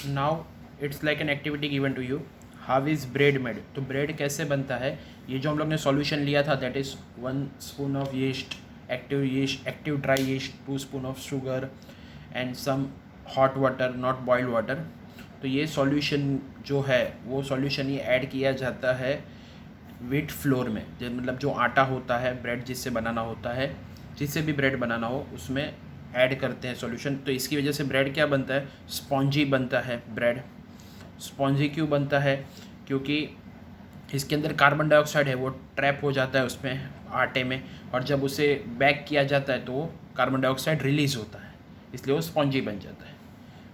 Now it's like an activity given to you. How is bread made. तो bread कैसे बनता है, ये जो हम लोग ने सॉल्यूशन लिया था that is 1 spoon of yeast, active dry yeast, 2 spoon of sugar and some hot water, not boiled water. तो ये सॉल्यूशन जो है वो सॉल्यूशन ये ऐड किया जाता है व्हीट फ्लोर में, मतलब जो आटा होता है ब्रेड जिससे बनाना होता है, जिससे भी ब्रेड बनाना हो उसमें ऐड करते हैं सॉल्यूशन. तो इसकी वजह से ब्रेड क्या बनता है, स्पॉन्जी बनता है ब्रेड. स्पॉन्जी क्यों बनता है, क्योंकि इसके अंदर कार्बन डाइऑक्साइड है वो ट्रैप हो जाता है उसमें आटे में, और जब उसे बेक किया जाता है तो वो कार्बन डाइऑक्साइड रिलीज़ होता है, इसलिए वो स्पॉन्जी बन जाता है.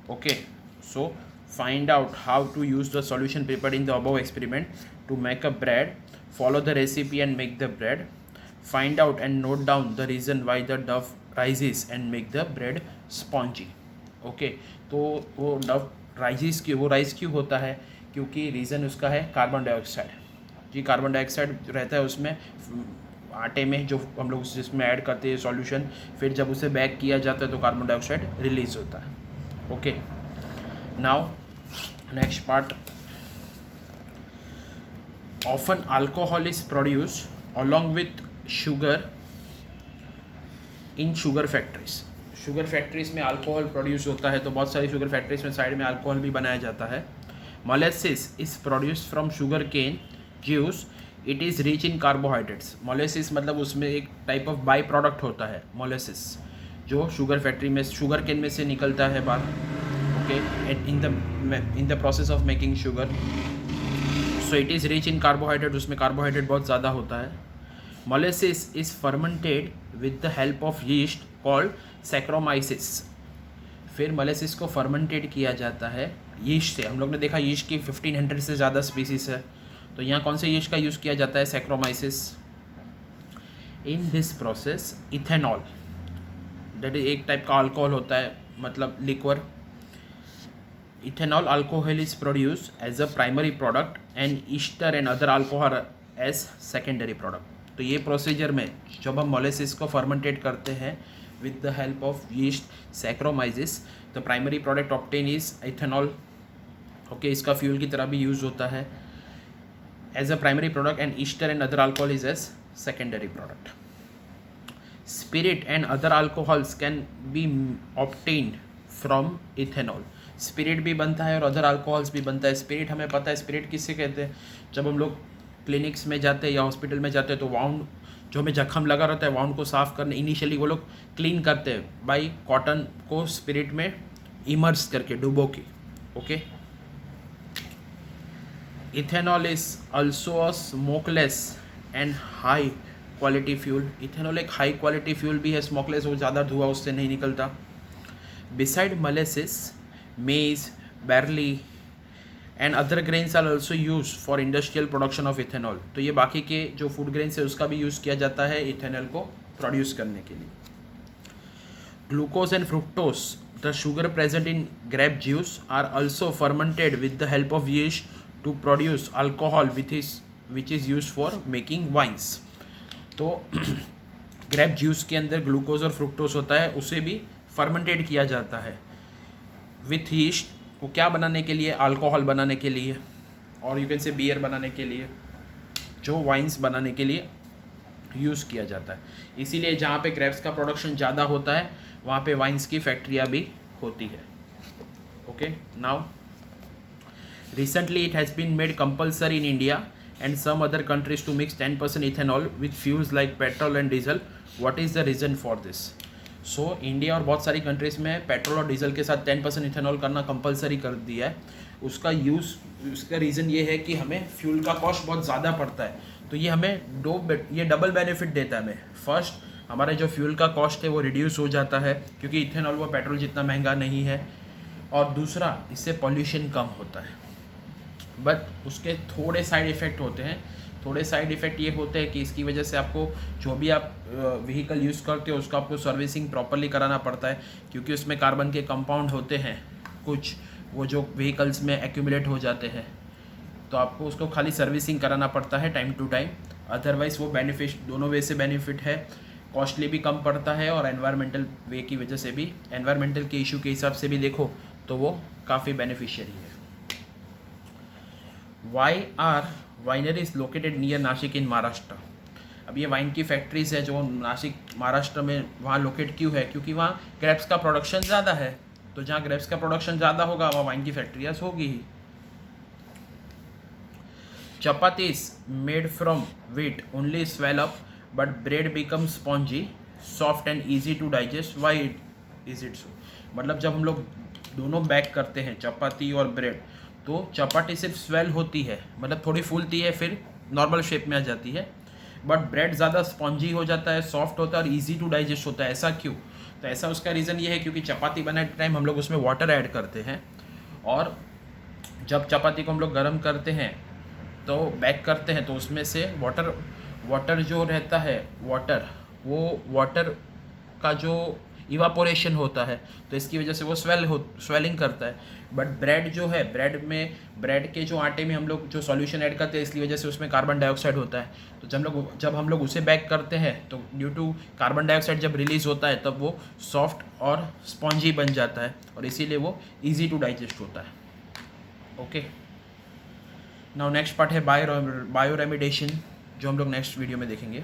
Okay, so find out how to use the solution prepared in the above experiment to make a bread. Follow the recipe and make the bread. Find out and note down the reason why the dough rises and make the bread spongy. Okay, तो वो dough rises क्यों, वो rise क्यों होता है, क्योंकि reason उसका है कार्बन डाइऑक्साइड. जी, कार्बन डाइऑक्साइड रहता है उसमें आटे में जो हम लोग जिसमें ऐड करते हैं सॉल्यूशन, फिर जब उसे बेक किया जाता है तो कार्बन डाइऑक्साइड रिलीज होता है. Okay, now next part. Often alcohol is produced along with sugar in sugar factories. Sugar factories में अल्कोहल प्रोड्यूस होता है, तो बहुत सारी शुगर फैक्ट्रीज में साइड में अल्कोहल भी बनाया जाता है. Molasses is produced from sugar cane juice. It is rich in carbohydrates. Molasses मतलब उसमें एक टाइप ऑफ बाई प्रोडक्ट होता है मोलेसिस, जो शुगर फैक्ट्री में शुगर केन में से निकलता है बाहर. in the process of making sugar, so it is rich in carbohydrate. उसमें कार्बोहाइड्रेट बहुत ज़्यादा होता है. molasses is fermented with the help of yeast called saccharomyces. फिर molasses को fermented किया जाता है यीस्ट से. हम लोग ने देखा यीस्ट की 1500 से ज़्यादा स्पीसीज है, तो यहाँ कौन से यीस्ट का यूज़ किया जाता है, saccharomyces. in this process ethanol, that is एक टाइप का अल्कोहल होता है, मतलब liquor. Ethanol alcohol is produced as a primary product and ester and other alcohol as secondary product. तो ये प्रोसीजर में जब हम मोलेसिस को फर्मेंटेट करते हैं with the help of yeast saccharomyces, the primary product obtained is ethanol. Okay, इसका fuel की तरह भी यूज़ होता है as a primary product and ester and other alcohol is as secondary product. Spirit and other alcohols can be obtained from ethanol. Spirit भी बनता है और अदर अल्कोहल्स भी बनता है. स्पिरिट हमें पता है, स्पिरिट किससे कहते हैं, जब हम लोग क्लिनिक्स में जाते हैं या हॉस्पिटल में जाते हैं तो वाउंड जो हमें जख्म लगा रहता है वाउंड को साफ़ करने इनिशियली वो लोग क्लीन करते हैं बाई कॉटन को स्पिरिट में इमर्स करके, डुबो के. Okay, ethanol is also a smokeless and high quality fuel. Ethanol एक हाई क्वालिटी फ्यूल भी है, स्मोकलेस, वो ज़्यादा धुआं उससे नहीं निकलता. Beside molasses, maize, barley and other grains are also used for industrial production of ethanol. तो ये बाकी के जो फूड ग्रेन्स है उसका भी यूज़ किया जाता है इथेनॉल को प्रोड्यूस करने के लिए. Glucose and fructose, the sugar present in grape juice are also fermented with the help of yeast to produce alcohol which is use for making wines. तो ग्रेप ज्यूस के अंदर ग्लूकोज और fructose होता है, उसे भी फर्मेंटेड किया जाता है विथ यीस्ट. वो क्या बनाने के लिए, अल्कोहल बनाने के लिए, और यू कैन से बियर बनाने के लिए, जो वाइन्स बनाने के लिए यूज़ किया जाता है. इसीलिए जहाँ पे ग्रेप्स का प्रोडक्शन ज़्यादा होता है वहाँ पे वाइन्स की फैक्ट्रियाँ भी होती है. Okay, now recently it has been made compulsory in India and some other countries to mix 10% ethanol with fuels like petrol and diesel. What is the reason for this. So India और बहुत सारी countries में petrol और diesel के साथ 10% ethanol करना compulsory कर दिया है. उसका रीज़न ये है कि हमें फ्यूल का कॉस्ट बहुत ज़्यादा पड़ता है, तो ये हमें ये डबल बेनिफिट देता है हमें. फर्स्ट, हमारा जो फ्यूल का कॉस्ट है वो रिड्यूस हो जाता है क्योंकि इथेनॉल वो पेट्रोल जितना महंगा नहीं है, और दूसरा इससे पॉल्यूशन कम होता है. बट उसके थोड़े साइड इफ़ेक्ट होते हैं. थोड़े साइड इफ़ेक्ट ये होते हैं कि इसकी वजह से आपको जो भी आप व्हीकल यूज़ करते हो उसका आपको सर्विसिंग प्रॉपरली कराना पड़ता है, क्योंकि उसमें कार्बन के कंपाउंड होते हैं कुछ, वो जो व्हीकल्स में एक्यूमुलेट हो जाते हैं, तो आपको उसको खाली सर्विसिंग कराना पड़ता है टाइम टू टाइम. अदरवाइज़ वो बेनिफिट दोनों वे से बेनिफिट है, कॉस्टली भी कम पड़ता है और एनवायरमेंटल वे की वजह से भी, एनवायरमेंटल के इशू के हिसाब से भी देखो तो वो काफ़ी बेनिफिशियरी है। Why are wineries located near Nashik in Maharashtra. अब ये वाइन की फैक्ट्रीज है जो नासिक महाराष्ट्र में वहाँ लोकेट क्यों है, क्योंकि वहाँ ग्रेप्स का प्रोडक्शन ज़्यादा है, तो जहाँ ग्रेप्स का प्रोडक्शन ज़्यादा होगा वहाँ वाइन की फैक्ट्रियाज होगी ही। Chapatis made from wheat only swell up, but bread becomes spongy, soft and easy to digest. Why is it so? मतलब जब हम लोग दोनों बैक करते हैं चपाती और ब्रेड, तो चपाती सिर्फ स्वेल होती है, मतलब थोड़ी फूलती है, फिर नॉर्मल शेप में आ जाती है, बट ब्रेड ज़्यादा स्पॉन्जी हो जाता है, सॉफ्ट होता है और ईजी टू डाइजेस्ट होता है। ऐसा क्यों? तो ऐसा उसका रीज़न ये है क्योंकि चपाती बनाते टाइम हम लोग उसमें वाटर ऐड करते हैं, और जब चपाती को हम लोग गर्म करते हैं तो बैक करते हैं, तो उसमें से वाटर जो रहता है, वाटर का जो इवापोरेशन होता है, तो इसकी वजह से वो स्वेलिंग करता है। बट ब्रेड जो है, ब्रेड के जो आटे में हम लोग जो सॉल्यूशन ऐड करते हैं, इसकी वजह से उसमें कार्बन डाइऑक्साइड होता है, तो जब हम लोग उसे बैक करते हैं तो ड्यू टू कार्बन डाइऑक्साइड जब रिलीज़ होता है तब वो सॉफ्ट और स्पॉन्जी बन जाता है, और इसीलिए वो ईजी टू डाइजेस्ट होता है। ओके, नाउ नेक्स्ट पार्ट है बायो रेमिडेशन, जो हम लोग नेक्स्ट वीडियो में देखेंगे।